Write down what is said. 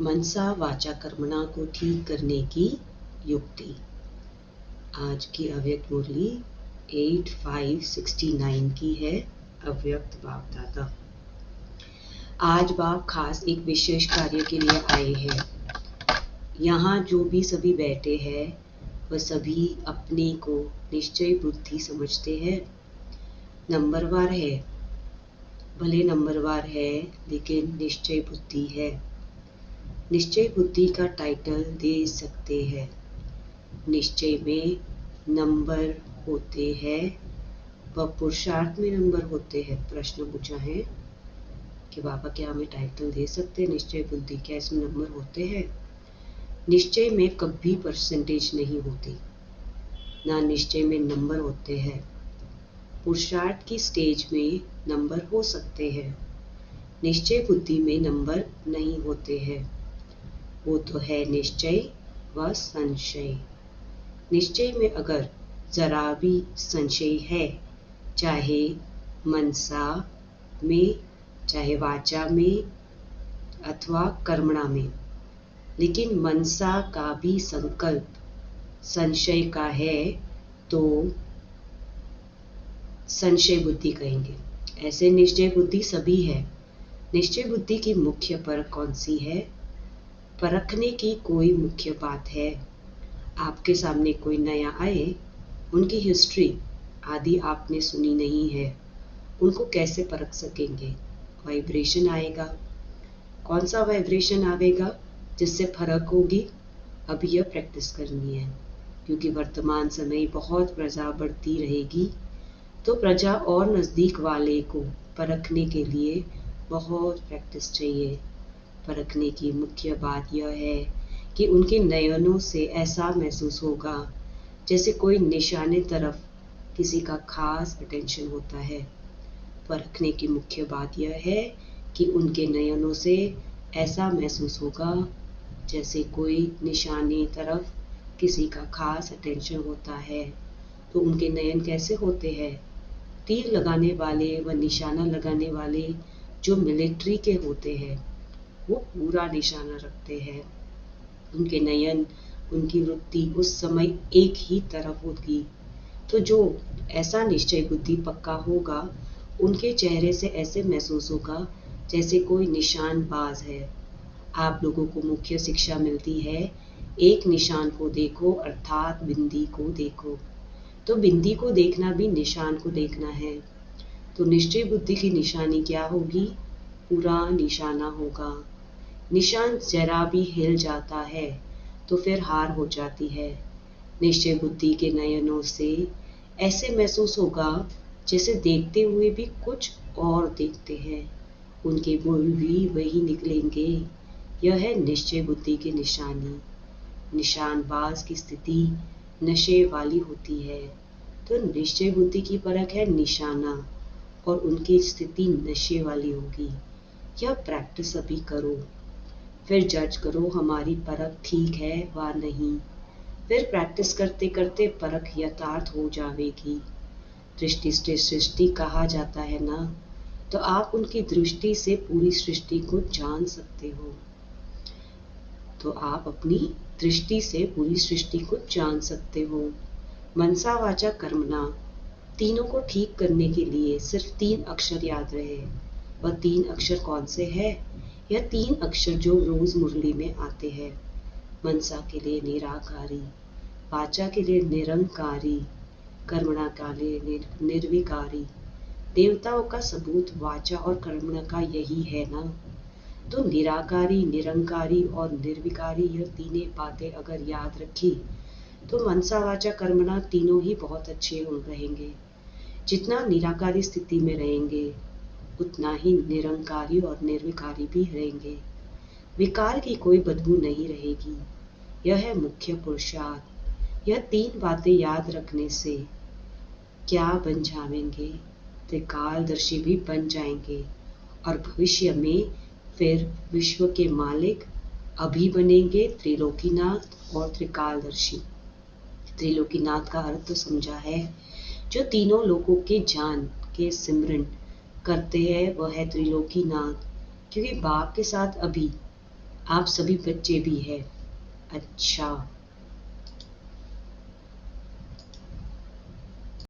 मनसा वाचा कर्मणा को ठीक करने की युक्ति। आज की अव्यक्त मुरली 8569 की है। अव्यक्त बाप दादा आज बाप खास एक विशेष कार्य के लिए आए हैं। यहाँ जो भी सभी बैठे हैं वह सभी अपने को निश्चय बुद्धि समझते हैं। नंबरवार है, भले नंबरवार है लेकिन निश्चय बुद्धि है। निश्चय बुद्धि का टाइटल दे सकते हैं। निश्चय में नंबर होते हैं व पुरुषार्थ में नंबर होते हैं। प्रश्न पूछा है कि बाबा क्या हमें टाइटल दे सकते हैं निश्चय बुद्धि, क्या इसमें नंबर होते हैं? निश्चय में कभी परसेंटेज नहीं होती, ना निश्चय में नंबर होते हैं। पुरुषार्थ की स्टेज में नंबर हो सकते हैं, निश्चय बुद्धि में नंबर नहीं होते हैं। वो तो है निश्चय व संशय। निश्चय में अगर जरा भी संशय है, चाहे मनसा में, चाहे वाचा में अथवा कर्मणा में, लेकिन मनसा का भी संकल्प संशय का है तो संशय बुद्धि कहेंगे। ऐसे निश्चय बुद्धि सभी है। निश्चय बुद्धि की मुख्य परख कौन सी है? परखने की कोई मुख्य बात है? आपके सामने कोई नया आए, उनकी हिस्ट्री आदि आपने सुनी नहीं है, उनको कैसे परख सकेंगे? वाइब्रेशन आएगा। कौन सा वाइब्रेशन आवेगा जिससे फर्क होगी? अभी यह प्रैक्टिस करनी है, क्योंकि वर्तमान समय बहुत प्रजा बढ़ती रहेगी तो प्रजा और नज़दीक वाले को परखने के लिए बहुत प्रैक्टिस चाहिए। परखने की मुख्य बात यह है कि उनके नयनों से ऐसा महसूस होगा जैसे कोई निशाने तरफ किसी का खास अटेंशन होता है। परखने की मुख्य बात यह है कि उनके नयनों से ऐसा महसूस होगा जैसे कोई निशाने तरफ किसी का खास अटेंशन होता है। तो उनके नयन कैसे होते हैं? तीर लगाने वाले व निशाना लगाने वाले जो मिलिट्री के होते हैं वो पूरा निशाना रखते हैं। उनके नयन, उनकी वृत्ति उस समय एक ही तरफ होगी। तो जो ऐसा निश्चय बुद्धि पक्का होगा, उनके चेहरे से ऐसे महसूस होगा जैसे कोई निशानबाज है। आप लोगों को मुख्य शिक्षा मिलती है, एक निशान को देखो अर्थात बिंदी को देखो। तो बिंदी को देखना भी निशान को देखना है। तो निश्चय बुद्धि की निशानी क्या होगी? पूरा निशाना होगा। निशान जरा भी हिल जाता है तो फिर हार हो जाती है। निश्चय बुद्धि के नयनों से ऐसे महसूस होगा जैसे देखते हुए भी कुछ और देखते हैं, उनके बोल भी वही निकलेंगे। यह है निश्चय बुद्धि की निशानी। निशानबाज की स्थिति नशे वाली होती है, तो निश्चय बुद्धि की परख है निशाना और उनकी स्थिति नशे वाली होगी। यह प्रैक्टिस अभी करो, फिर जज करो हमारी परख ठीक है व नहीं। फिर प्रैक्टिस करते करते परख यथार्थ हो जाएगी। दृष्टि से सृष्टि कहा जाता है ना, तो आप उनकी दृष्टि से पूरी सृष्टि को जान सकते हो। तो आप अपनी दृष्टि से पूरी सृष्टि को जान सकते हो। मनसा वाचा कर्मणा तीनों को ठीक करने के लिए सिर्फ 3 अक्षर याद रहे। वह 3 अक्षर कौन से हैं? यह 3 अक्षर जो रोज मुरली में आते हैं। मनसा के लिए निराकारी, वाचा के लिए निरंकारी, कर्मणा के लिए निर्विकारी। देवताओं का सबूत वाचा और कर्मणा का यही है ना। तो निराकारी, निरंकारी और निर्विकारी यह तीनों बातें अगर याद रखी तो मनसा वाचा कर्मणा तीनों ही बहुत अच्छे रहेंगे। जितना निराकारी स्थिति में रहेंगे उतना ही निरंकारी और निर्विकारी भी रहेंगे। विकार की कोई बदबू नहीं रहेगी। यह है मुख्य पुरुषार्थ। यह 3 बातें याद रखने से क्या बन जाएंगे? त्रिकालदर्शी भी बन जाएंगे और भविष्य में फिर विश्व के मालिक अभी बनेंगे त्रिलोकीनाथ और त्रिकालदर्शी। त्रिलोकीनाथ का अर्थ तो समझा है, जो तीनों लोगों के जान के सिमरन करते हैं वह है त्रिलोकीनाथ। क्योंकि बाप के साथ अभी आप सभी बच्चे भी हैं। अच्छा,